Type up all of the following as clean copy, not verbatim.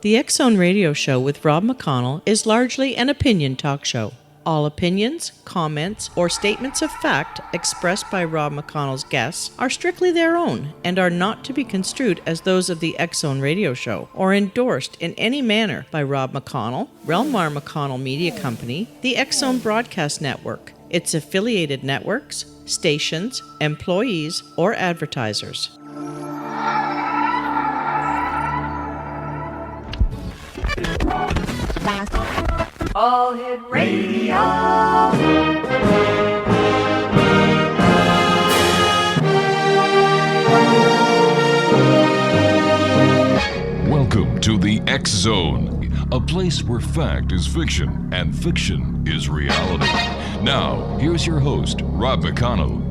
The X-Zone Radio Show with Rob McConnell is largely an opinion talk show. All opinions, comments, or statements of fact expressed by Rob McConnell's guests are strictly their own and are not to be construed as those of the X-Zone Radio Show or endorsed in any manner by Rob McConnell, Relmar McConnell Media Company, the X-Zone Broadcast Network, its affiliated networks, stations, employees, or advertisers. All Hit Radio. Welcome to the X-Zone, a place where fact is fiction and fiction is reality. Now, here's your host, Rob McConnell.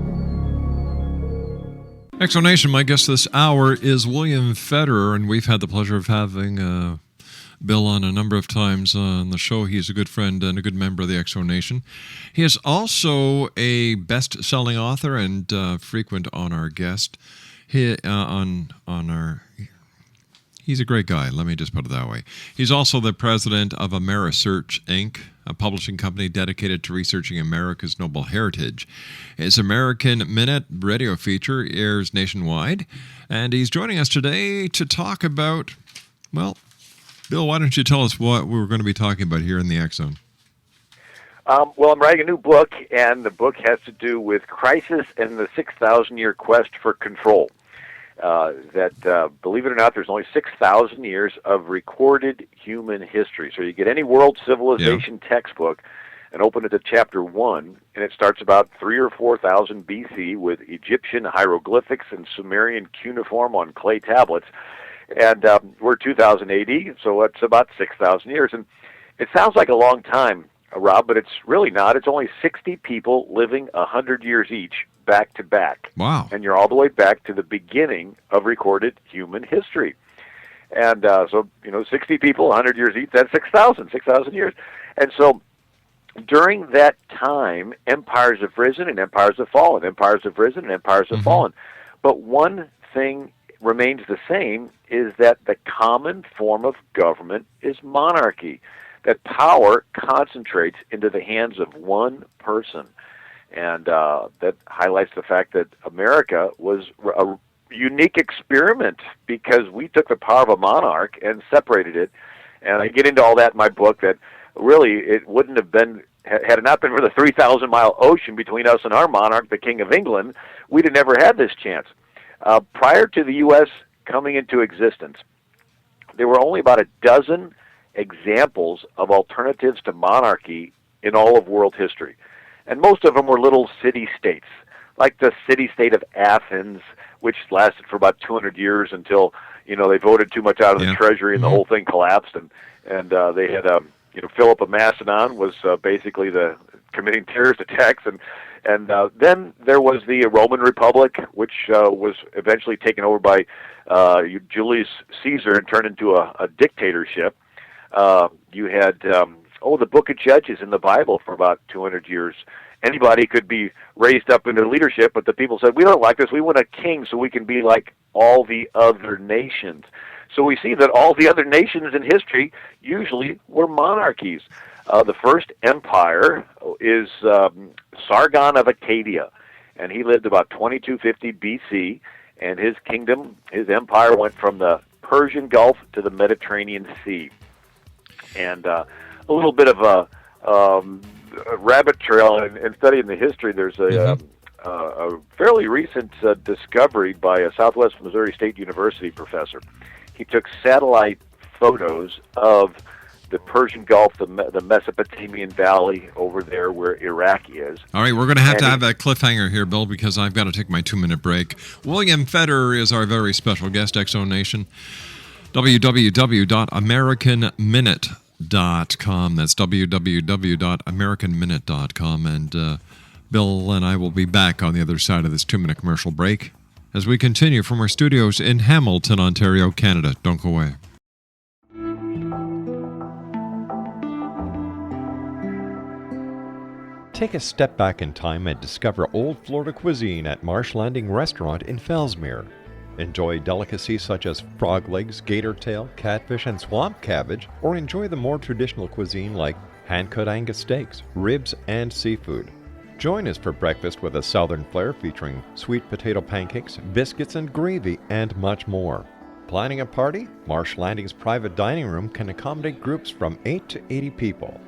X-Zone Nation, my guest this hour is William Federer, and we've had the pleasure of having Bill on a number of times on the show. He's a good friend and a good member of the X-Zone Nation. He is also a best-selling author and frequent on our guest. He's a great guy, let me just put it that way. He's also the president of AmeriSearch, Inc., a publishing company dedicated to researching America's noble heritage. His American Minute radio feature airs nationwide, and he's joining us today to talk about, well, Bill, why don't you tell us what we're going to be talking about here in the X-Zone? Well, I'm writing a new book, and the book has to do with crisis and the 6,000-year quest for control. Believe it or not, there's only 6,000 years of recorded human history. So you get any world civilization textbook and open it to chapter 1, and it starts about 3,000 or 4,000 BC with Egyptian hieroglyphics and Sumerian cuneiform on clay tablets. And we're 2000 AD, so it's about 6,000 years. And it sounds like a long time, Rob, but it's really not. It's only 60 people living 100 years each, back to back. Wow. And you're all the way back to the beginning of recorded human history. And so, 60 people, 100 years each, that's 6,000 years. And so during that time, empires have risen and empires have fallen. Empires have risen and empires have fallen. But one thing remains the same, is that the common form of government is monarchy, that power concentrates into the hands of one person. And that highlights the fact that America was a unique experiment because we took the power of a monarch and separated it. And I get into all that in my book, that really it wouldn't have been, had it not been for the 3,000-mile ocean between us and our monarch, the King of England, we'd have never had this chance. Prior to the U.S. coming into existence, there were only about a dozen examples of alternatives to monarchy in all of world history. And most of them were little city-states, like the city-state of Athens, which lasted for about 200 years until, they voted too much out of the treasury and the whole thing collapsed. And they had, Philip of Macedon was basically committing terrorist attacks. And then there was the Roman Republic, which was eventually taken over by Julius Caesar and turned into a dictatorship. You had the Book of Judges in the Bible for about 200 years. Anybody could be raised up into leadership, but the people said, we don't like this. We want a king so we can be like all the other nations. So we see that all the other nations in history usually were monarchies. The first empire is Sargon of Akkadian, and he lived about 2250 BC, and his kingdom, his empire went from the Persian Gulf to the Mediterranean Sea. And a little bit of a rabbit trail in studying the history, there's a fairly recent discovery by a Southwest Missouri State University professor. He took satellite photos of the Persian Gulf, the Mesopotamian Valley over there where Iraq is. All right, we're going to have that cliffhanger here, Bill, because I've got to take my 2-minute break. William Federer is our very special guest, X-Zone Nation. www.americanminute.com. That's www.americanminute.com. And Bill and I will be back on the other side of this 2-minute commercial break as we continue from our studios in Hamilton, Ontario, Canada. Don't go away. Take a step back in time and discover old Florida cuisine at Marsh Landing Restaurant in Fellsmere. Enjoy delicacies such as frog legs, gator tail, catfish, and swamp cabbage, or enjoy the more traditional cuisine like hand-cut Angus steaks, ribs, and seafood. Join us for breakfast with a southern flair featuring sweet potato pancakes, biscuits and gravy, and much more. Planning a party? Marsh Landing's private dining room can accommodate groups from 8 to 80 people.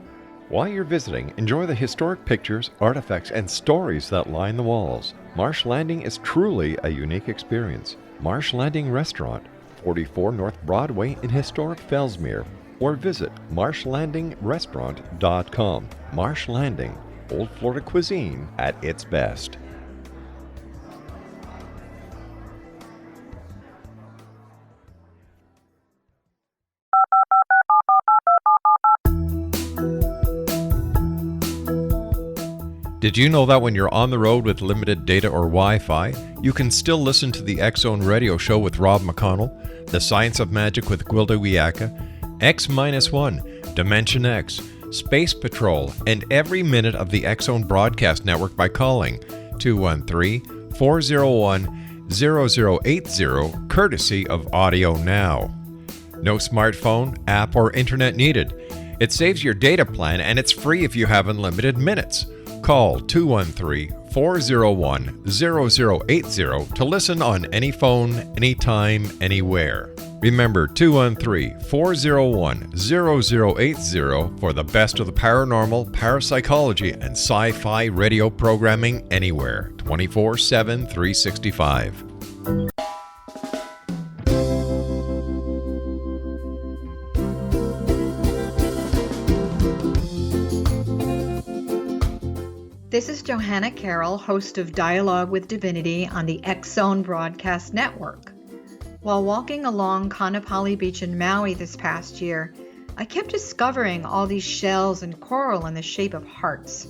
While you're visiting, enjoy the historic pictures, artifacts, and stories that line the walls. Marsh Landing is truly a unique experience. Marsh Landing Restaurant, 44 North Broadway in historic Fellsmere, or visit marshlandingrestaurant.com. Marsh Landing, Old Florida cuisine at its best. Did you know that when you're on the road with limited data or Wi-Fi, you can still listen to the X-Zone Radio Show with Rob McConnell, The Science of Magic with Gwilda Wiyaka, X-1, Dimension X, Space Patrol, and every minute of the X-Zone broadcast network by calling 213-401-0080, courtesy of Audio Now. No smartphone, app, or internet needed. It saves your data plan and it's free if you have unlimited minutes. Call 213-401-0080 to listen on any phone, anytime, anywhere. Remember 213-401-0080 for the best of the paranormal, parapsychology, and sci-fi radio programming anywhere, 24/7, 365. This is Johanna Carroll, host of Dialogue with Divinity on the X-Zone Broadcast Network. While walking along Kaanapali Beach in Maui this past year, I kept discovering all these shells and coral in the shape of hearts.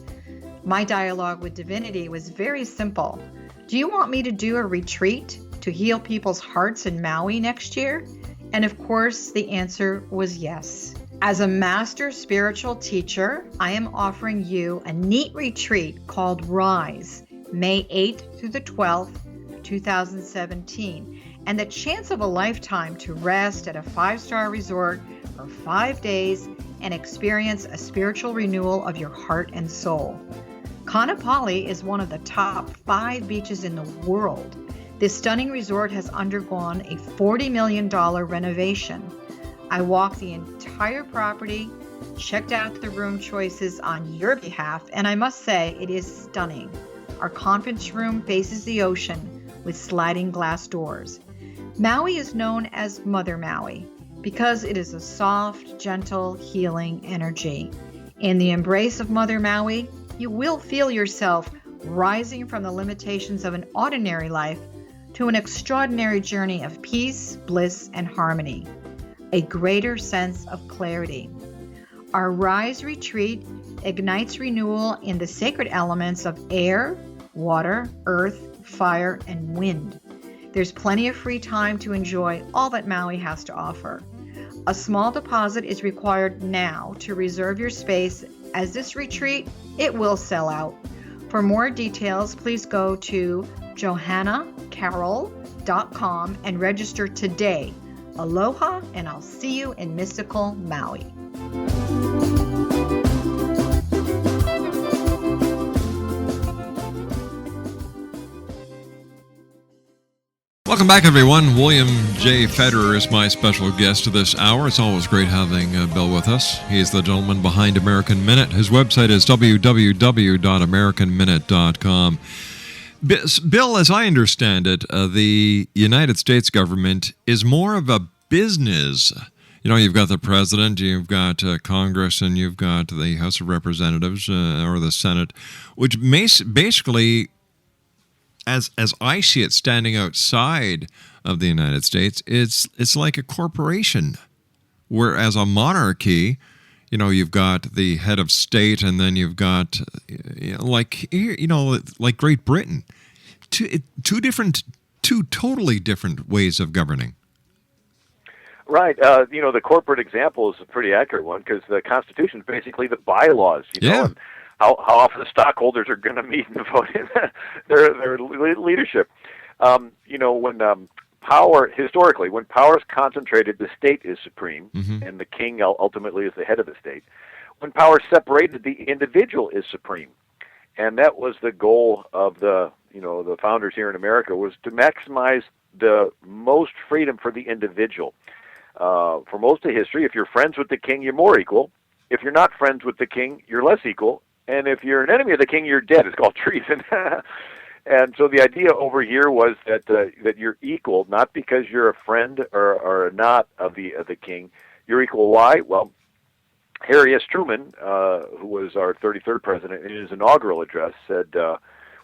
My dialogue with Divinity was very simple. Do you want me to do a retreat to heal people's hearts in Maui next year? And of course, the answer was yes. As a master spiritual teacher, I am offering you a neat retreat called Rise, May 8th through the 12th, 2017, and the chance of a lifetime to rest at a 5-star resort for 5 days and experience a spiritual renewal of your heart and soul. Kaanapali is one of the top 5 beaches in the world. This stunning resort has undergone a $40 million renovation. I walked the entire property, checked out the room choices on your behalf, and I must say it is stunning. Our conference room faces the ocean with sliding glass doors. Maui is known as Mother Maui because it is a soft, gentle, healing energy. In the embrace of Mother Maui, you will feel yourself rising from the limitations of an ordinary life to an extraordinary journey of peace, bliss, and harmony. A greater sense of clarity. Our Rise retreat ignites renewal in the sacred elements of air, water, earth, fire, and wind. There's plenty of free time to enjoy all that Maui has to offer. A small deposit is required now to reserve your space, as this retreat, it will sell out. For more details, please go to johannacarroll.com and register today. Aloha, and I'll see you in mystical Maui. Welcome back, everyone. William J. Federer is my special guest this hour. It's always great having Bill with us. He is the gentleman behind American Minute. His website is www.americanminute.com. Bill, as I understand it, the United States government is more of a business. You know, you've got the president, you've got Congress, and you've got the House of Representatives or the Senate, which basically, as I see it standing outside of the United States, it's like a corporation. Whereas a monarchy, you know, you've got the head of state, and then you've got, like Great Britain. Two totally different ways of governing. Right. The corporate example is a pretty accurate one because the Constitution is basically the bylaws, know, and how often the stockholders are going to meet and vote in their leadership. When power, historically, when power is concentrated, the state is supreme, Mm-hmm. and the king ultimately is the head of the state. When power is separated, the individual is supreme. And that was the goal of the founders here in America, was to maximize the most freedom for the individual. For most of history, if you're friends with the king, you're more equal. If you're not friends with the king, you're less equal. And if you're an enemy of the king, you're dead. It's called treason. And so the idea over here was that you're equal, not because you're a friend or not of the king. You're equal. Why? Well, Harry S. Truman, who was our 33rd president, in his inaugural address said,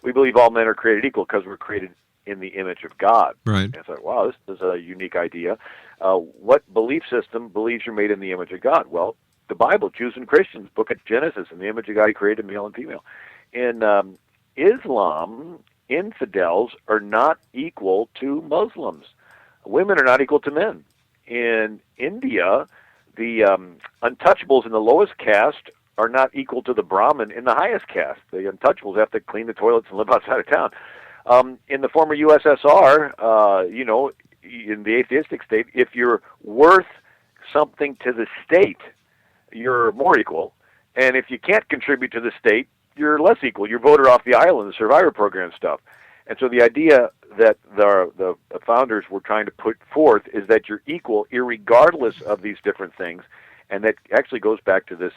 "We believe all men are created equal because we're created in the image of God." Right. And I thought, wow, this is a unique idea. What belief system believes you're made in the image of God? Well, the Bible, Jews and Christians, book of Genesis, in the image of God, He created male and female. In Islam, infidels are not equal to Muslims. Women are not equal to men. In India, the untouchables in the lowest caste are not equal to the Brahmin in the highest caste. The untouchables have to clean the toilets and live outside of town. In the former USSR, in the atheistic state, if you're worth something to the state, you're more equal. And if you can't contribute to the state, you're less equal. You're voted off the island, the survivor program stuff. And so the idea that the founders were trying to put forth is that you're equal irregardless of these different things, and that actually goes back to this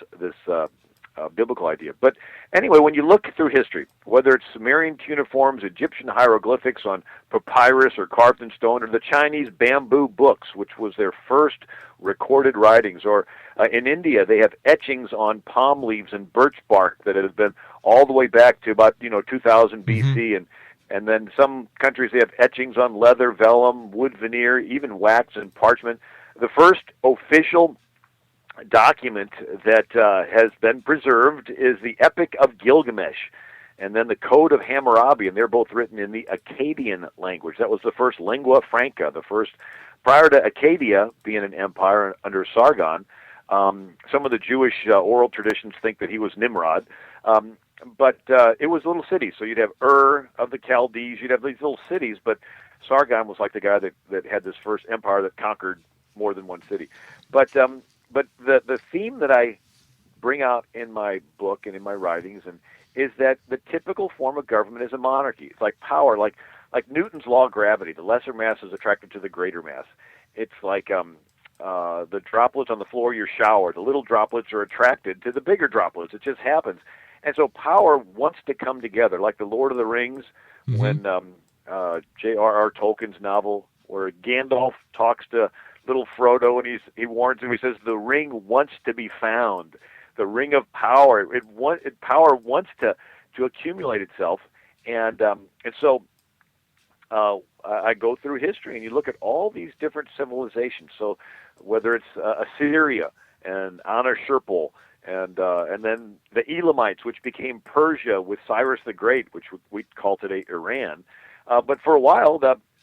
biblical idea. But anyway, when you look through history, whether it's Sumerian cuneiforms, Egyptian hieroglyphics on papyrus or carved in stone, or the Chinese bamboo books, which was their first recorded writings, or in India they have etchings on palm leaves and birch bark that have been all the way back to about 2000 BC, and then some countries they have etchings on leather, vellum, wood veneer, even wax and parchment. The first official document that has been preserved is the Epic of Gilgamesh, and then the Code of Hammurabi, and they're both written in the Akkadian language. That was the first lingua franca, the first, prior to Akkadia being an empire under Sargon. Some of the Jewish oral traditions think that he was Nimrod, but it was little cities. So you'd have Ur of the Chaldees, you'd have these little cities, but Sargon was like the guy that had this first empire that conquered more than one city. But the theme that I bring out in my book and in my writings is that the typical form of government is a monarchy. It's like power, like Newton's law of gravity. The lesser mass is attracted to the greater mass. It's like the droplets on the floor of your shower. The little droplets are attracted to the bigger droplets. It just happens. And so power wants to come together, like the Lord of the Rings, when J.R.R. Tolkien's novel, where Gandalf talks to little Frodo, and he warns him. He says, "The ring wants to be found, the ring of power. Power wants to accumulate itself." And so I go through history, and you look at all these different civilizations. So whether it's Assyria and Anashirpal, and then the Elamites, which became Persia with Cyrus the Great, which we call today Iran. But for a while,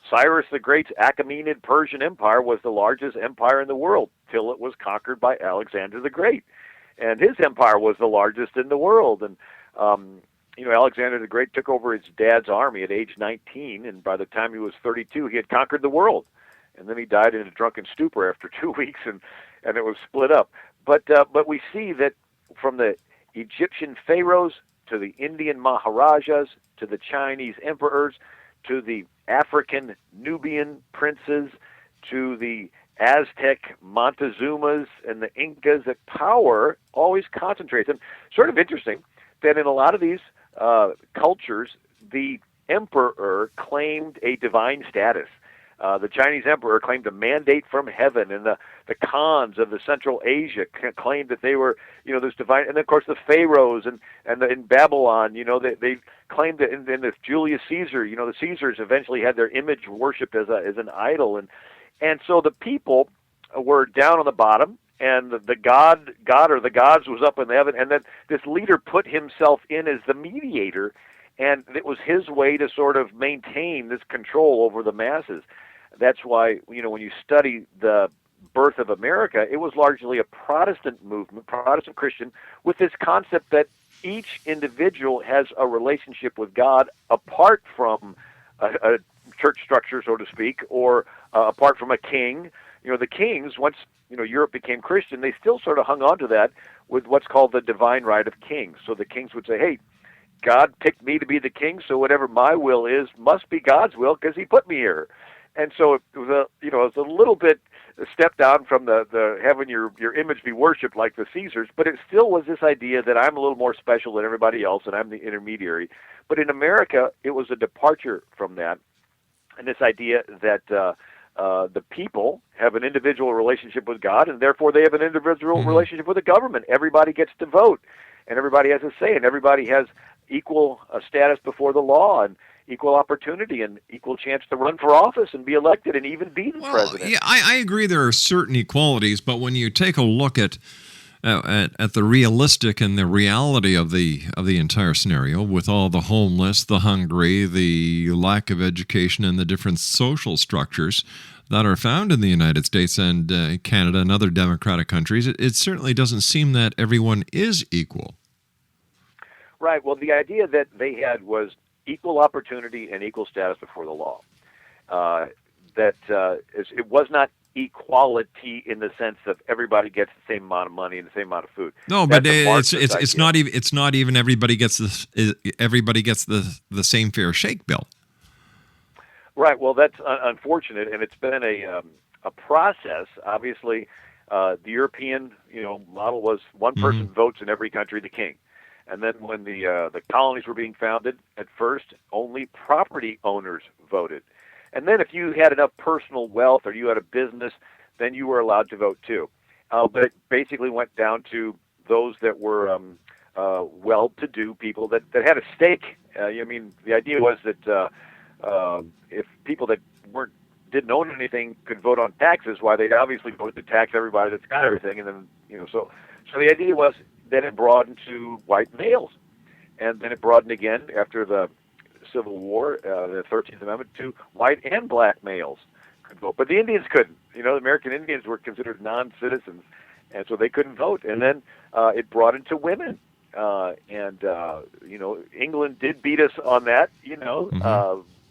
Cyrus the Great's Achaemenid Persian Empire was the largest empire in the world till it was conquered by Alexander the Great. And his empire was the largest in the world. And, Alexander the Great took over his dad's army at age 19, and by the time he was 32, he had conquered the world. And then he died in a drunken stupor after 2 weeks, and it was split up. But we see that from the Egyptian pharaohs to the Indian Maharajas to the Chinese emperors to the African Nubian princes to the Aztec Montezumas and the Incas, that power always concentrates. And sort of interesting that in a lot of these cultures, the emperor claimed a divine status. The Chinese emperor claimed a mandate from heaven, and the Khans of the Central Asia claimed that they were, this divine. And then, of course, the pharaohs and in Babylon, they claimed that in this Julius Caesar, the Caesars eventually had their image worshipped as an idol, and so the people were down on the bottom, and the god or the gods was up in heaven, and then this leader put himself in as the mediator, and it was his way to sort of maintain this control over the masses. That's why, when you study the birth of America, it was largely a Protestant movement, Protestant Christian, with this concept that each individual has a relationship with God apart from a church structure, so to speak, or apart from a king. The kings, once Europe became Christian, they still sort of hung on to that with what's called the divine right of kings. So the kings would say, "Hey, God picked me to be the king, so whatever my will is must be God's will because He put me here." And so it was it was a little bit a step down from the having your image be worshipped like the Caesars, but it still was this idea that I'm a little more special than everybody else and I'm the intermediary. But in America, it was a departure from that, and this idea that the people have an individual relationship with God, and therefore they have an individual relationship with the government. Everybody gets to vote, and everybody has a say, and everybody has equal status before the law, and equal opportunity, and equal chance to run for office and be elected, and even be the president. Yeah, I agree there are certain equalities, but when you take a look at the realistic and the reality of the entire scenario, with all the homeless, the hungry, the lack of education, and the different social structures that are found in the United States and Canada and other democratic countries, it certainly doesn't seem that everyone is equal. Right. Well, the idea that they had was equal opportunity and equal status before the law. It was not equality in the sense of everybody gets the same amount of money and the same amount of food. No, but it's not even everybody gets the same fair shake, Bill. Right. Well, that's unfortunate, and it's been a process. Obviously, the European model was one person votes in every country, the king. And then when the colonies were being founded, at first only property owners voted. And then if you had enough personal wealth or you had a business, then you were allowed to vote too. But it basically went down to those that were well-to-do people that had a stake. The idea was that if people that didn't own anything could vote on taxes, why they'd obviously vote to tax everybody that's got everything. And then so the idea was that it broadened to white males, and then it broadened again after the Civil War, the 13th Amendment, to white and black males could vote. But the Indians couldn't. The American Indians were considered non-citizens, and so they couldn't vote. And then it broadened to women. England did beat us on that,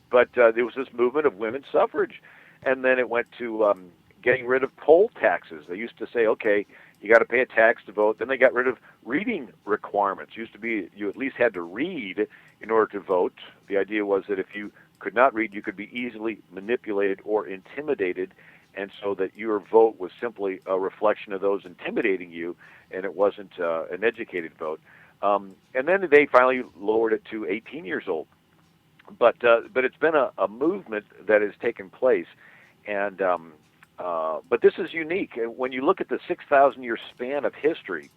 but there was this movement of women's suffrage. And then it went to getting rid of poll taxes. They used to say, okay, you got to pay a tax to vote. Then they got rid of reading requirements. It used to be you at least had to read in order to vote. The idea was that if you could not read, you could be easily manipulated or intimidated, and so that your vote was simply a reflection of those intimidating you, and it wasn't an educated vote. And then they finally lowered it to 18 years old. But it's been a movement that has taken place, and but this is unique. When you look at the 6,000-year span of history,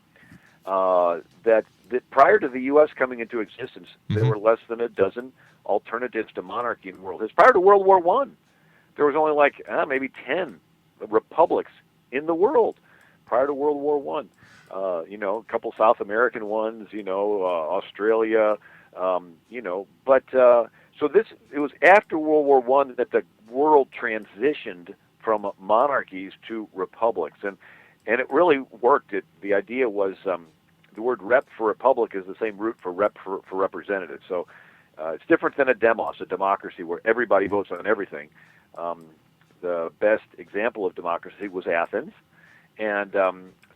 that prior to the U.S. coming into existence, there were less than a dozen alternatives to monarchy in the world. Prior to World War I, there was only maybe 10 republics in the world prior to World War I. A couple South American ones, Australia, But it was after World War I that the world transitioned from monarchies to republics, and it really worked. The idea was the word rep for republic is the same root for rep for representative. So it's different than a demos, a democracy where everybody votes on everything. The best example of democracy was Athens, and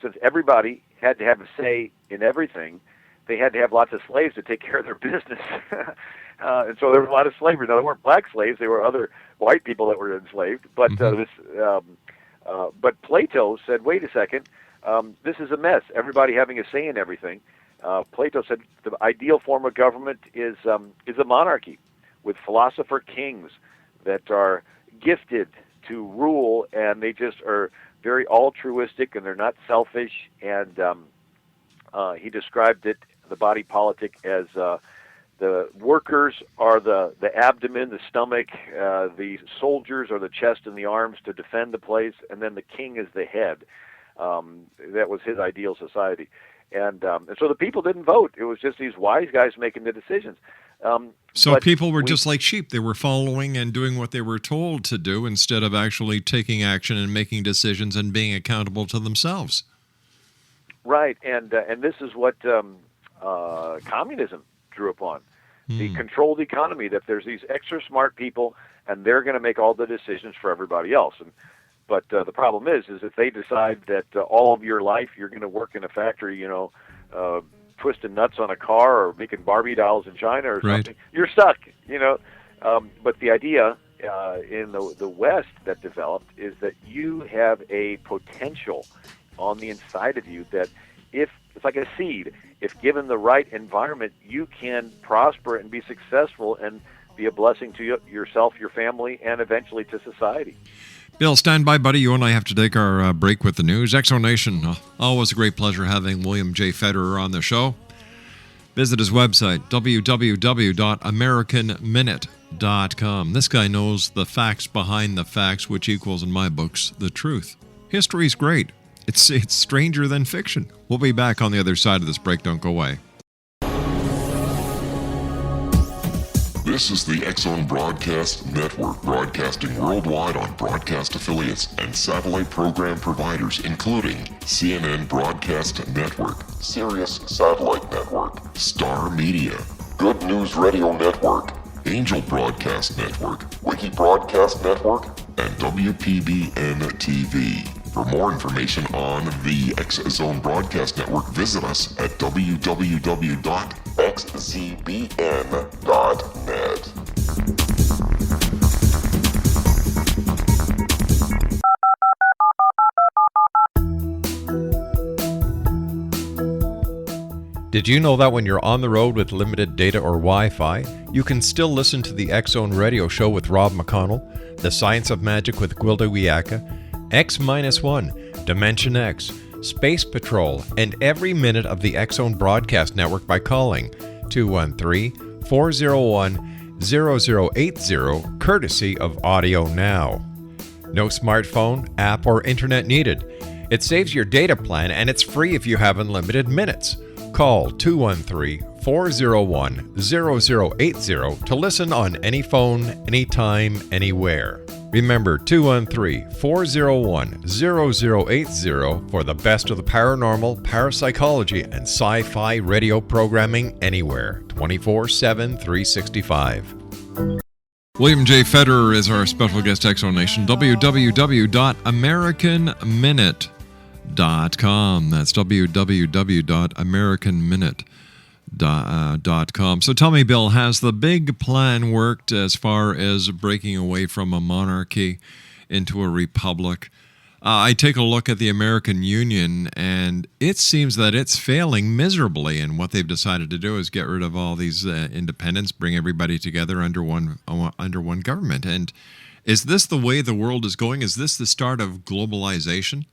since everybody had to have a say in everything, they had to have lots of slaves to take care of their business. And so there was a lot of slavery. Now, they weren't black slaves; they were other white people that were enslaved. But but Plato said, "Wait a second, this is a mess. Everybody having a say in everything." Plato said the ideal form of government is a monarchy with philosopher kings that are gifted to rule, and they just are very altruistic, and they're not selfish. And he described the body politic as the workers are the abdomen, the stomach, the soldiers are the chest and the arms to defend the place, and then the king is the head. That was his ideal society. And so the people didn't vote. It was just these wise guys making the decisions. So people were just like sheep. They were following and doing what they were told to do instead of actually taking action and making decisions and being accountable to themselves. Right, and this is what communism drew upon. The controlled economy, that there's these extra smart people and they're going to make all the decisions for everybody else. But the problem is if they decide that all of your life you're going to work in a factory, twisting nuts on a car or making Barbie dolls in China or something, you're stuck. But the idea in the West that developed is that you have a potential on the inside of you that if it's like a seed, if given the right environment, you can prosper and be successful and be a blessing to yourself, your family, and eventually to society. Bill, stand by, buddy. You and I have to take our break with the news. Exonation, always a great pleasure having William J. Federer on the show. Visit his website, www.americanminute.com. This guy knows the facts behind the facts, which equals, in my books, the truth. History's great. It's stranger than fiction. We'll be back on the other side of this break. Don't go away. This is the X-Zone Broadcast Network, broadcasting worldwide on broadcast affiliates and satellite program providers, including CNN Broadcast Network, Sirius Satellite Network, Star Media, Good News Radio Network, Angel Broadcast Network, Wiki Broadcast Network, and WPBN TV. For more information on the X-Zone Broadcast Network, visit us at www.xzbn.net. Did you know that when you're on the road with limited data or Wi-Fi, you can still listen to the X-Zone Radio Show with Rob McConnell, The Science of Magic with Gwilda Wiyaka, X-1, Dimension X, Space Patrol, and every minute of the X-Zone Broadcast Network by calling 213-401-0080, courtesy of Audio Now. No smartphone, app, or internet needed. It saves your data plan and it's free if you have unlimited minutes. Call 213-401-0080 to listen on any phone, anytime, anywhere. Remember 213-401-0080 for the best of the paranormal, parapsychology, and sci-fi radio programming anywhere, 24/7, 365. William J. Federer is our special guest, Exonation. www.americanminute.com. That's www.americanminute.com. So tell me, Bill, has the big plan worked as far as breaking away from a monarchy into a republic? I take a look at the American Union, and it seems that it's failing miserably, and what they've decided to do is get rid of all these independents, bring everybody together under one government. And is this the way the world is going? Is this the start of globalization?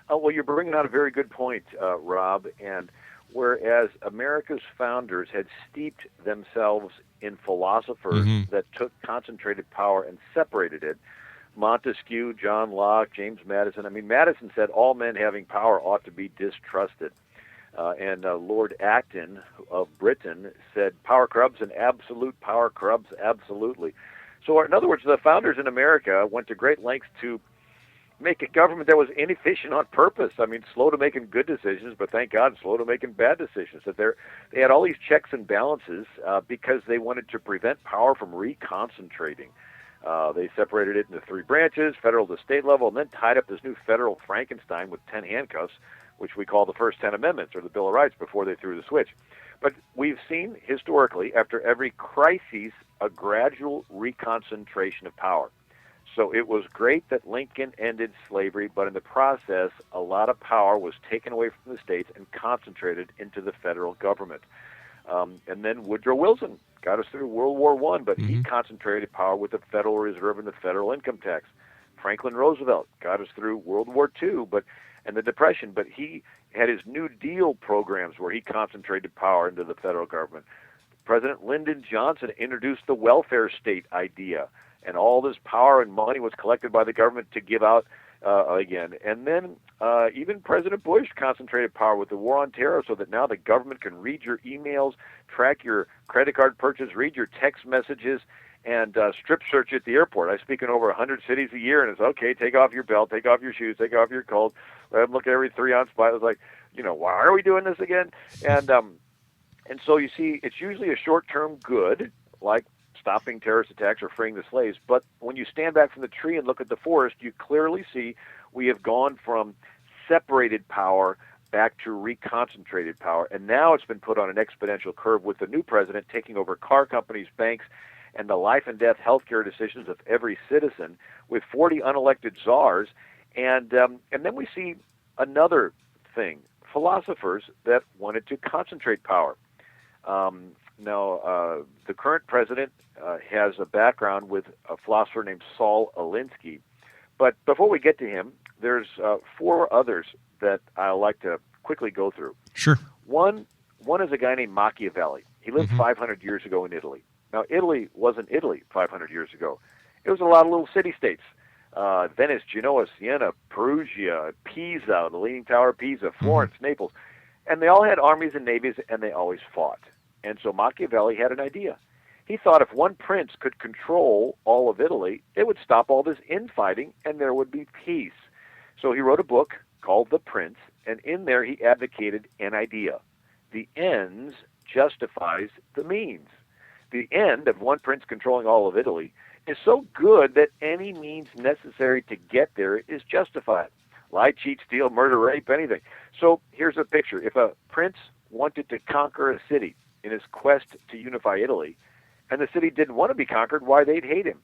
Well, you're bringing out a very good point, Rob, and whereas America's founders had steeped themselves in philosophers that took concentrated power and separated it, Montesquieu, John Locke, James Madison. I mean, Madison said all men having power ought to be distrusted. And Lord Acton of Britain said power corrupts and absolute power corrupts absolutely. So in other words, the founders in America went to great lengths to make a government that was inefficient on purpose. I mean, slow to making good decisions, but thank God, slow to making bad decisions. That they had all these checks and balances because they wanted to prevent power from reconcentrating. They separated it into three branches, federal to state level, and then tied up this new federal Frankenstein with 10 handcuffs, which we call the first 10 amendments or the Bill of Rights before they threw the switch. But we've seen historically, after every crisis, a gradual reconcentration of power. So it was great that Lincoln ended slavery, but in the process, a lot of power was taken away from the states and concentrated into the federal government. And then Woodrow Wilson got us through World War I, but he concentrated power with the Federal Reserve and the federal income tax. Franklin Roosevelt got us through World War II and the Depression, but he had his New Deal programs where he concentrated power into the federal government. President Lyndon Johnson introduced the welfare state idea, and all this power and money was collected by the government to give out again. And then even President Bush concentrated power with the war on terror so that now the government can read your emails, track your credit card purchase, read your text messages, and strip search at the airport. I speak in over 100 cities a year, and it's okay, take off your belt, take off your shoes, take off your coat, let them look at every 3-ounce bottle. It's like, why are we doing this again? And so you see, it's usually a short-term good, like stopping terrorist attacks or freeing the slaves. But when you stand back from the tree and look at the forest, you clearly see we have gone from separated power back to reconcentrated power. And now it's been put on an exponential curve with the new president taking over car companies, banks, and the life and death healthcare decisions of every citizen with 40 unelected czars. And then we see another thing, philosophers that wanted to concentrate power. Now, the current president has a background with a philosopher named Saul Alinsky. But before we get to him, there's 4 others that I'd like to quickly go through. Sure. One is a guy named Machiavelli. He lived 500 years ago in Italy. Now, Italy wasn't Italy 500 years ago. It was a lot of little city-states. Venice, Genoa, Siena, Perugia, Pisa, the Leaning Tower of Pisa, Florence, Naples. And they all had armies and navies, and they always fought. And so Machiavelli had an idea. He thought if one prince could control all of Italy, it would stop all this infighting, and there would be peace. So he wrote a book called The Prince, and in there he advocated an idea. The ends justifies the means. The end of one prince controlling all of Italy is so good that any means necessary to get there is justified. Lie, cheat, steal, murder, rape, anything. So here's a picture. If a prince wanted to conquer a city in his quest to unify Italy, and the city didn't want to be conquered, why, they'd hate him.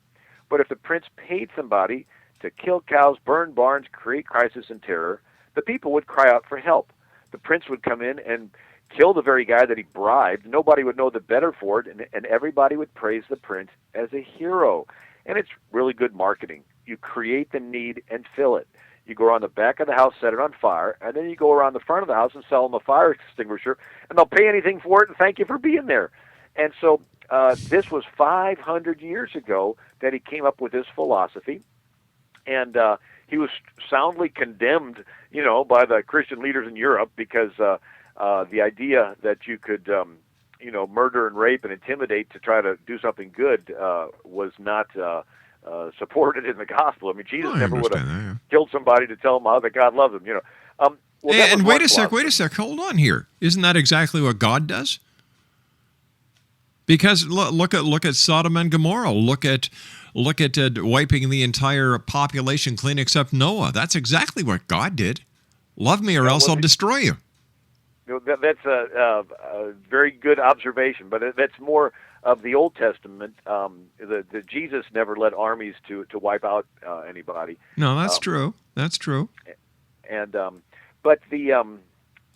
But if the prince paid somebody to kill cows, burn barns, create crisis and terror, the people would cry out for help. The prince would come in and kill the very guy that he bribed. Nobody would know the better for it, and everybody would praise the prince as a hero. And it's really good marketing. You create the need and fill it. You go around the back of the house, set it on fire, and then you go around the front of the house and sell them a fire extinguisher, and they'll pay anything for it and thank you for being there. And so this was 500 years ago that he came up with this philosophy, and he was soundly condemned, by the Christian leaders in Europe because the idea that you could, murder and rape and intimidate to try to do something good was not supported in the gospel. I mean, Jesus never would have killed somebody to tell them how that God loves them. And wait a sec. Hold on here. Isn't that exactly what God does? Because look at Sodom and Gomorrah. Look at wiping the entire population clean except Noah. That's exactly what God did. Love me or else I'll destroy you. That's a very good observation, but that's more of the Old Testament. The Jesus never led armies to wipe out anybody. No, that's true. That's true. And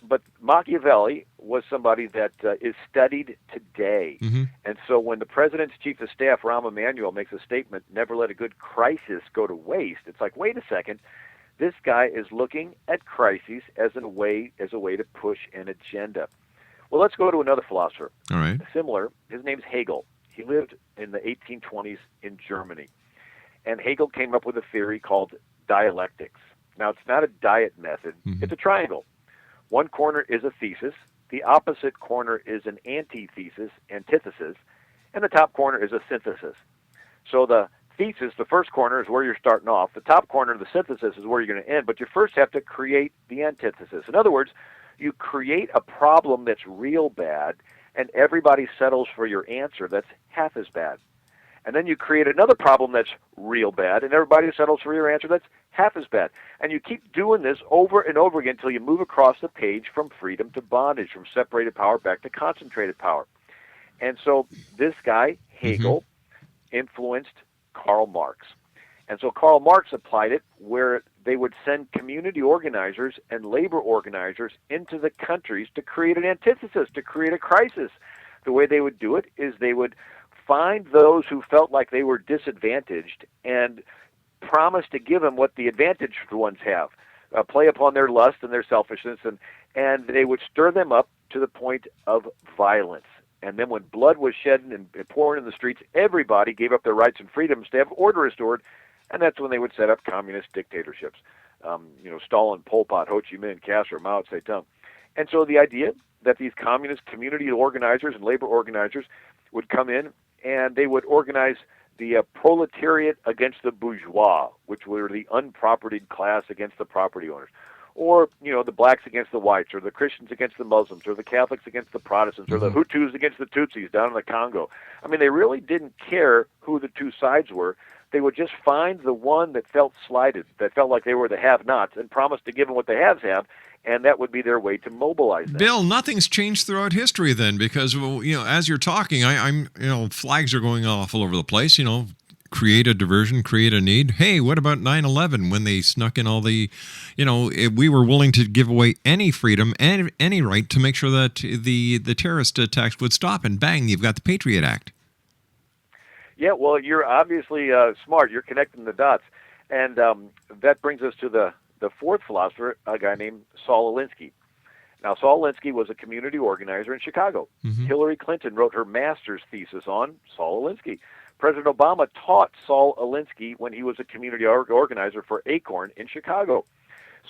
but Machiavelli was somebody that is studied today. Mm-hmm. And so when the president's chief of staff, Rahm Emanuel, makes a statement, "Never let a good crisis go to waste," it's like, wait a second. This guy is looking at crises as a way to push an agenda. Well, let's go to another philosopher. All right. Similar. His name's Hegel. He lived in the 1820s in Germany. And Hegel came up with a theory called dialectics. Now, it's not a diet method. Mm-hmm. It's a triangle. One corner is a thesis. The opposite corner is an antithesis, and the top corner is a synthesis. So the thesis, the first corner, is where you're starting off. The top corner of the synthesis is where you're going to end, but you first have to create the antithesis. In other words, you create a problem that's real bad, and everybody settles for your answer that's half as bad. And then you create another problem that's real bad, and everybody settles for your answer that's half as bad. And you keep doing this over and over again until you move across the page from freedom to bondage, from separated power back to concentrated power. And so this guy, Hegel, influenced Karl Marx. And so Karl Marx applied it where they would send community organizers and labor organizers into the countries to create an antithesis, to create a crisis. The way they would do it is they would find those who felt like they were disadvantaged and promise to give them what the advantaged ones have, play upon their lust and their selfishness, and they would stir them up to the point of violence. And then when blood was shed and poured in the streets, everybody gave up their rights and freedoms to have order restored, and that's when they would set up communist dictatorships. Stalin, Pol Pot, Ho Chi Minh, Castro, Mao Zedong. And so the idea that these communist community organizers and labor organizers would come in and they would organize the proletariat against the bourgeois, which were the unpropertied class against the property owners. or the blacks against the whites, or the Christians against the Muslims, or the Catholics against the Protestants, or the Hutus against the Tutsis down in the Congo. I mean, they really didn't care who the two sides were. They would just find the one that felt slighted, that felt like they were the have-nots, and promise to give them what the haves have, and that would be their way to mobilize them. Bill, nothing's changed throughout history then, because as you're talking, I'm flags are going off all over the place. Create a diversion, create a need. Hey, what about 9/11 when they snuck in all the, we were willing to give away any freedom and any right to make sure that the terrorist attacks would stop, and bang, you've got the Patriot Act. Yeah, well, you're obviously smart. You're connecting the dots. And that brings us to the fourth philosopher, a guy named Saul Alinsky. Now, Saul Alinsky was a community organizer in Chicago. Hillary Clinton wrote her master's thesis on Saul Alinsky. President Obama taught Saul Alinsky when he was a community organizer for Acorn in Chicago.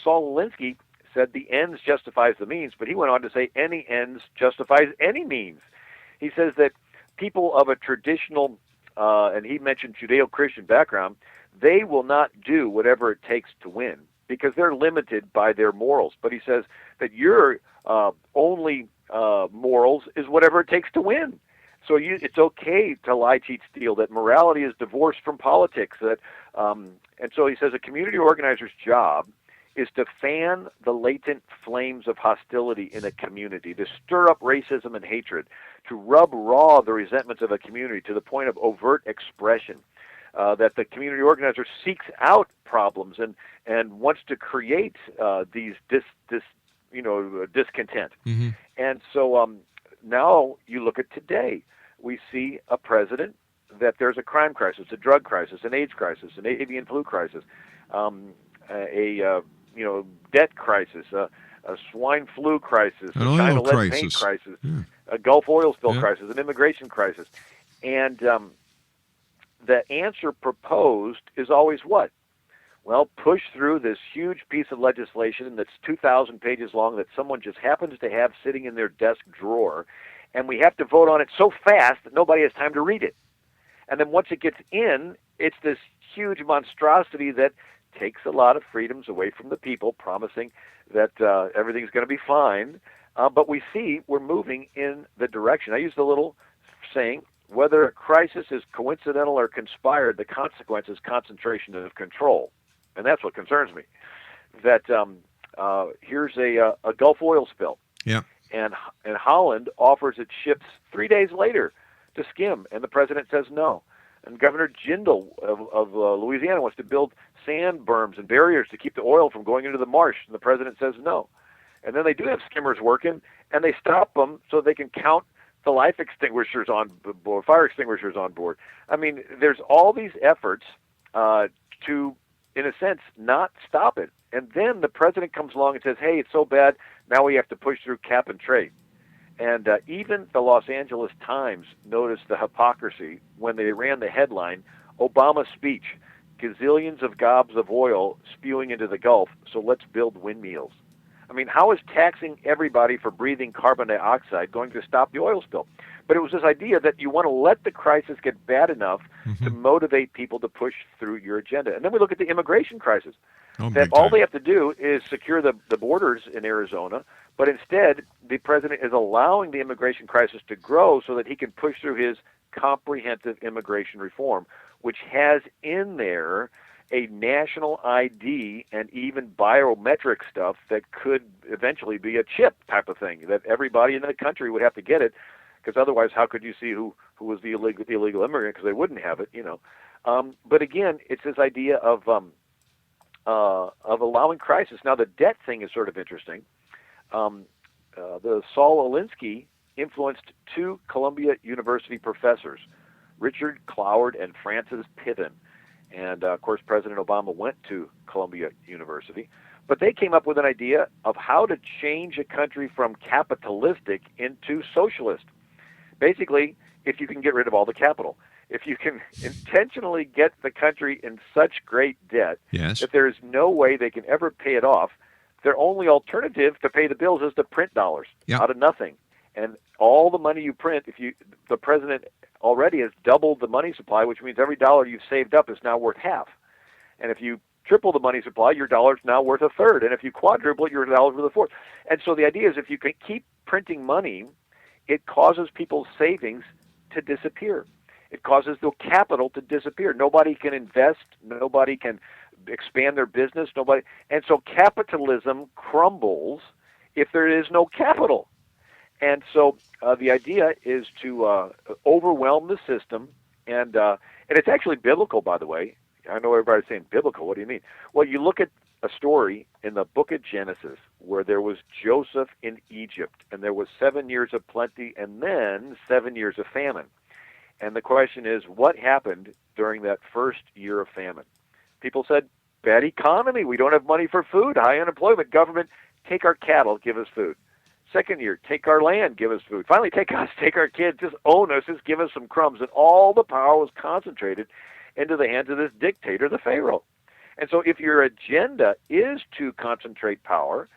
Saul Alinsky said the ends justifies the means, but he went on to say any ends justifies any means. He says that people of a traditional, and he mentioned Judeo-Christian background, they will not do whatever it takes to win because they're limited by their morals. But he says that your only morals is whatever it takes to win. So it's okay to lie, cheat, steal, that morality is divorced from politics. And so he says a community organizer's job is to fan the latent flames of hostility in a community, to stir up racism and hatred, to rub raw the resentments of a community to the point of overt expression, that the community organizer seeks out problems and wants to create these discontent. And so now you look at today. We see a president that there's a crime crisis, a drug crisis, an AIDS crisis, an avian flu crisis, a debt crisis, a swine flu crisis, an a oil China lead crisis. paint crisis, Yeah. a Gulf oil spill crisis, an immigration crisis. And the answer proposed is always what? Well, push through this huge piece of legislation that's 2,000 pages long that someone just happens to have sitting in their desk drawer, and we have to vote on it so fast that nobody has time to read it. And then once it gets in, it's this huge monstrosity that takes a lot of freedoms away from the people, promising that everything's going to be fine. But we see we're moving in the direction. I use the little saying, whether a crisis is coincidental or conspired, the consequence is concentration of control. And that's what concerns me. That here's a Gulf oil spill. Yeah. And Holland offers its ships 3 days later to skim, and the president says no. And Governor Jindal of Louisiana wants to build sand berms and barriers to keep the oil from going into the marsh, and the president says no. And then they do have skimmers working, and they stop them so they can count the life extinguishers on board, fire extinguishers on board. I mean, there's all these efforts to, in a sense, not stop it. And then the president comes along and says, hey, it's so bad, now we have to push through cap and trade. And even the Los Angeles Times noticed the hypocrisy when they ran the headline, Obama's speech, gazillions of gobs of oil spewing into the Gulf, so let's build windmills. I mean, how is taxing everybody for breathing carbon dioxide going to stop the oil spill? But it was this idea that you want to let the crisis get bad enough to motivate people to push through your agenda. And then we look at the immigration crisis. That all they have to do is secure the borders in Arizona, but instead the president is allowing the immigration crisis to grow so that he can push through his comprehensive immigration reform, which has in there a national ID and even biometric stuff that could eventually be a chip type of thing, that everybody in the country would have to get it, because otherwise how could you see who was the illegal immigrant, because they wouldn't have it, But again, it's this idea of allowing crisis. Now, the debt thing is sort of interesting. The Saul Alinsky influenced two Columbia University professors, Richard Cloward and Francis Piven. And, of course, President Obama went to Columbia University. But they came up with an idea of how to change a country from capitalistic into socialist. Basically, if you can get rid of all the capital. If you can intentionally get the country in such great debt that there is no way they can ever pay it off, their only alternative to pay the bills is to print dollars out of nothing. And all the money you print, the president already has doubled the money supply, which means every dollar you've saved up is now worth half. And if you triple the money supply, your dollar's now worth a third. And if you quadruple it, your dollar's worth a fourth. And so the idea is if you can keep printing money, it causes people's savings to disappear. It causes the capital to disappear. Nobody can invest. Nobody can expand their business. Nobody. And so capitalism crumbles if there is no capital. And so the idea is to overwhelm the system. And it's actually biblical, by the way. I know everybody's saying biblical. What do you mean? Well, you look at a story in the book of Genesis where there was Joseph in Egypt, and there was 7 years of plenty and then 7 years of famine. And the question is, what happened during that first year of famine? People said, bad economy. We don't have money for food, high unemployment. Government, take our cattle, give us food. Second year, take our land, give us food. Finally, take us, take our kids, just own us, just give us some crumbs. And all the power was concentrated into the hands of this dictator, the Pharaoh. And so if your agenda is to concentrate power,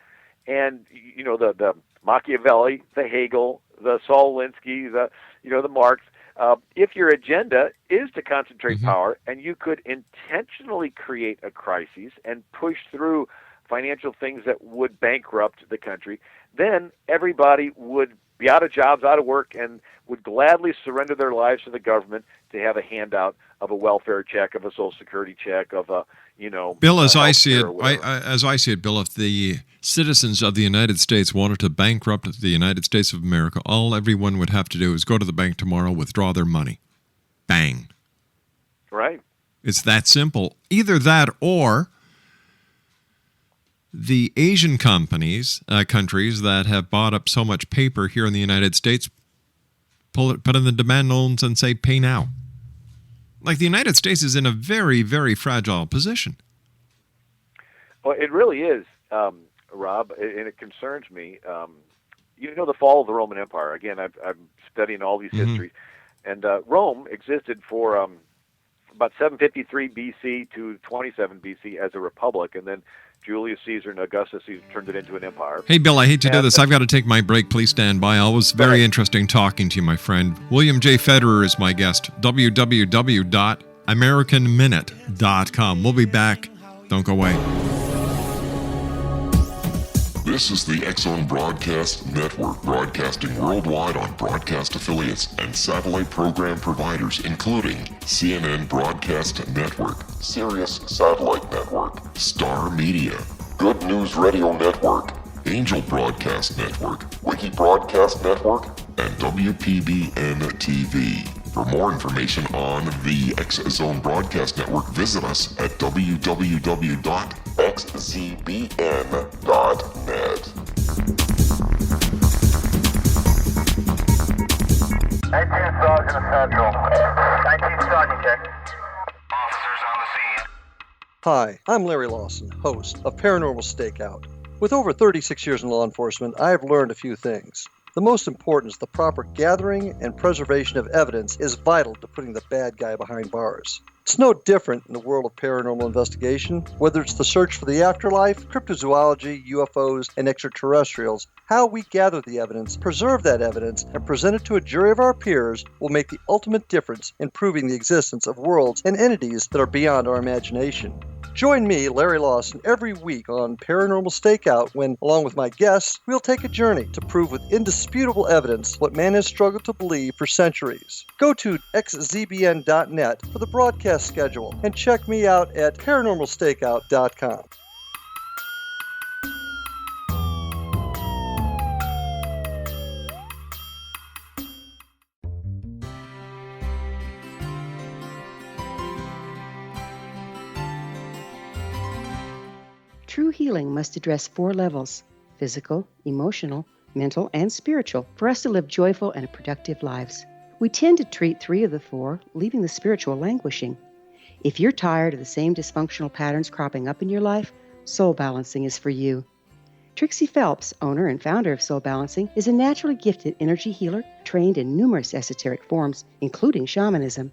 and the Machiavelli, the Hegel, the Saul Alinsky, the Marx, if your agenda is to concentrate power, and you could intentionally create a crisis and push through financial things that would bankrupt the country, then everybody would be out of jobs, out of work, and would gladly surrender their lives to the government to have a handout of a welfare check, of a Social Security check, of a Bill, as I see it, Bill, if the citizens of the United States wanted to bankrupt the United States of America, all everyone would have to do is go to the bank tomorrow, withdraw their money. Bang. Right. It's that simple. Either that or the Asian countries that have bought up so much paper here in the United States, put in the demand loans and say, pay now. Like the United States is in a very, very fragile position. Well, it really is, Rob, and it concerns me. The fall of the Roman Empire. Again, I'm studying all these histories. And Rome existed for about 753 BC to 27 BC as a republic, and then Julius Caesar and Augustus Caesar turned it into an empire. Hey, Bill, I hate to do this. I've got to take my break. Please stand by. Always very interesting talking to you, my friend. William J. Federer is my guest. www.americanminute.com. We'll be back. Don't go away. This is the X-Zone Broadcast Network, broadcasting worldwide on broadcast affiliates and satellite program providers, including CNN Broadcast Network, Sirius Satellite Network, Star Media, Good News Radio Network, Angel Broadcast Network, Wiki Broadcast Network, and WPBN TV. For more information on the X-Zone Broadcast Network, visit us at www.xzbn.net. 19 Sergeant Central. 19 Sergeant, check. Officers on the scene. Hi, I'm Larry Lawson, host of Paranormal Stakeout. With over 36 years in law enforcement, I have learned a few things. The most important is the proper gathering and preservation of evidence is vital to putting the bad guy behind bars. It's no different in the world of paranormal investigation. Whether it's the search for the afterlife, cryptozoology, UFOs, and extraterrestrials, how we gather the evidence, preserve that evidence, and present it to a jury of our peers will make the ultimate difference in proving the existence of worlds and entities that are beyond our imagination. Join me, Larry Lawson, every week on Paranormal Stakeout when, along with my guests, we'll take a journey to prove with indisputable evidence what man has struggled to believe for centuries. Go to xzbn.net for the broadcast schedule and check me out at paranormalstakeout.com. True healing must address 4 levels: physical, emotional, mental, and spiritual, for us to live joyful and productive lives. We tend to treat 3 of the 4, leaving the spiritual languishing. If you're tired of the same dysfunctional patterns cropping up in your life, Soul Balancing is for you. Trixie Phelps, owner and founder of Soul Balancing, is a naturally gifted energy healer trained in numerous esoteric forms, including shamanism.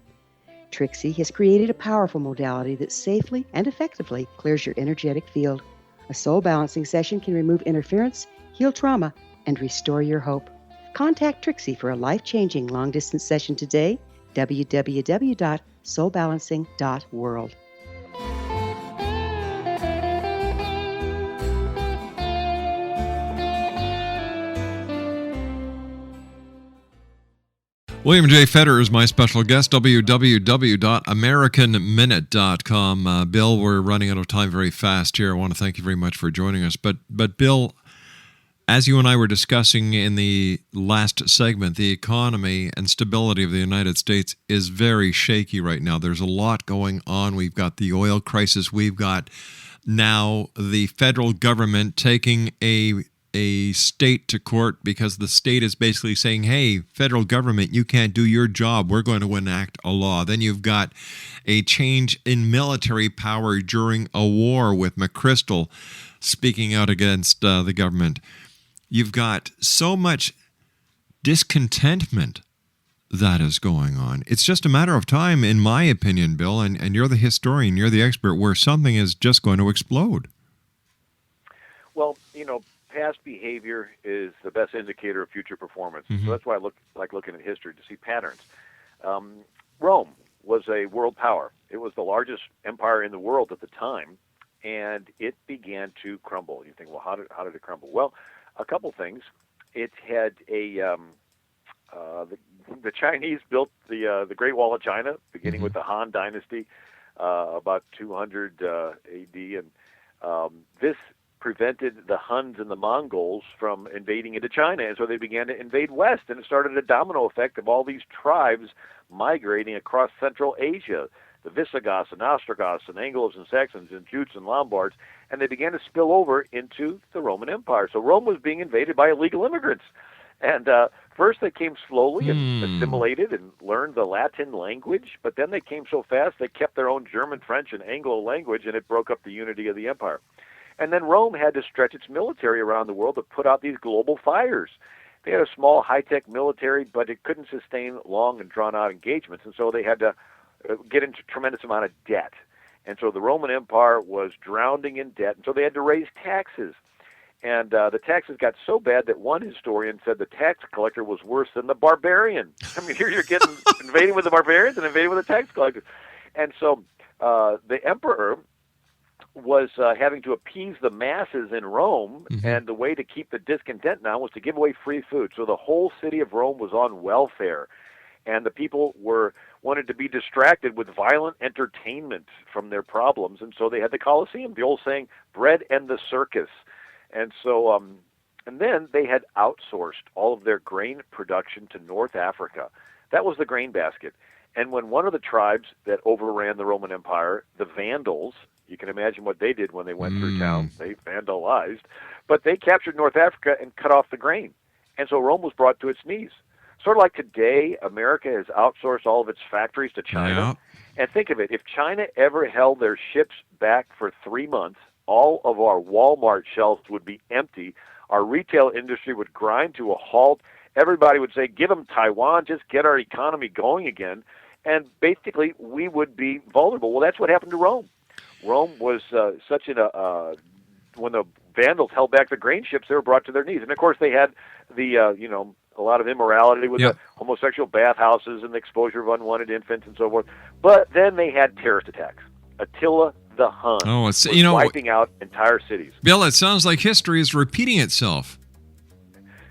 Trixie has created a powerful modality that safely and effectively clears your energetic field. A soul balancing session can remove interference, heal trauma, and restore your hope. Contact Trixie for a life-changing long-distance session today. www.soulbalancing.world. William J. Federer is my special guest, www.americanminute.com. Bill, we're running out of time very fast here. I want to thank you very much for joining us. But Bill, as you and I were discussing in the last segment, the economy and stability of the United States is very shaky right now. There's a lot going on. We've got the oil crisis. We've got now the federal government taking a state to court because the state is basically saying, hey, federal government, you can't do your job. We're going to enact a law. Then you've got a change in military power during a war with McChrystal speaking out against the government. You've got so much discontentment that is going on. It's just a matter of time, in my opinion, Bill, and you're the historian, you're the expert, where something is just going to explode. Well, past behavior is the best indicator of future performance. So that's why I like looking at history to see patterns. Rome was a world power. It was the largest empire in the world at the time, and it began to crumble. You think, well, how did it crumble? Well, a couple things. It had the Chinese built the Great Wall of China, beginning with the Han Dynasty, about 200 A.D., and this prevented the Huns and the Mongols from invading into China, and so they began to invade west, and it started a domino effect of all these tribes migrating across Central Asia, the Visigoths and Ostrogoths and Anglos and Saxons and Jutes and Lombards, and they began to spill over into the Roman Empire. So Rome was being invaded by illegal immigrants, and first they came slowly and assimilated and learned the Latin language, but then they came so fast they kept their own German, French, and Anglo language, and it broke up the unity of the empire. And then Rome had to stretch its military around the world to put out these global fires. They had a small, high-tech military, but it couldn't sustain long and drawn-out engagements, and so they had to get into a tremendous amount of debt. And so the Roman Empire was drowning in debt, and so they had to raise taxes. And the taxes got so bad that one historian said the tax collector was worse than the barbarian. I mean, here you're getting invading with the barbarians and invading with the tax collectors. And so the emperor was having to appease the masses in Rome, and the way to keep the discontent now was to give away free food. So the whole city of Rome was on welfare, and the people wanted to be distracted with violent entertainment from their problems, and so they had the Colosseum, the old saying, bread and the circus. And so, and then they had outsourced all of their grain production to North Africa. That was the grain basket. And when one of the tribes that overran the Roman Empire, the Vandals, you can imagine what they did when they went through town. They vandalized. But they captured North Africa and cut off the grain. And so Rome was brought to its knees. Sort of like today, America has outsourced all of its factories to China. Yeah. And think of it, if China ever held their ships back for 3 months, all of our Walmart shelves would be empty. Our retail industry would grind to a halt. Everybody would say, give them Taiwan, just get our economy going again. And basically, we would be vulnerable. Well, that's what happened to Rome. Rome was when the Vandals held back the grain ships, they were brought to their knees. And, of course, they had the, a lot of immorality with the homosexual bathhouses and the exposure of unwanted infants and so forth. But then they had terrorist attacks. Attila the Hun was wiping out entire cities. Bill, it sounds like history is repeating itself.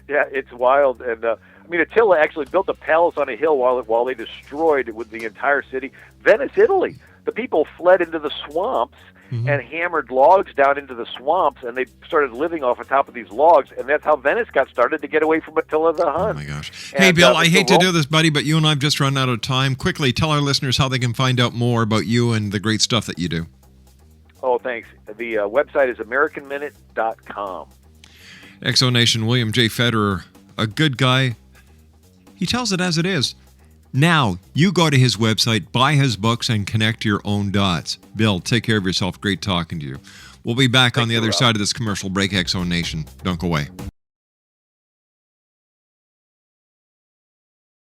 Yeah, it's wild. And, Attila actually built a palace on a hill while they destroyed with the entire city. Venice, Italy. The people fled into the swamps and hammered logs down into the swamps, and they started living off the top of these logs, and that's how Venice got started to get away from Attila the Hun. Oh, my gosh. Hey, Bill, I hate to do this, buddy, but you and I have just run out of time. Quickly, tell our listeners how they can find out more about you and the great stuff that you do. Oh, thanks. The website is AmericanMinute.com. Exonation, William J. Federer, a good guy. He tells it as it is. Now, you go to his website, buy his books, and connect your own dots. Bill, take care of yourself. Great talking to you. We'll be back on the other side of this commercial break, Exonation. Don't go away.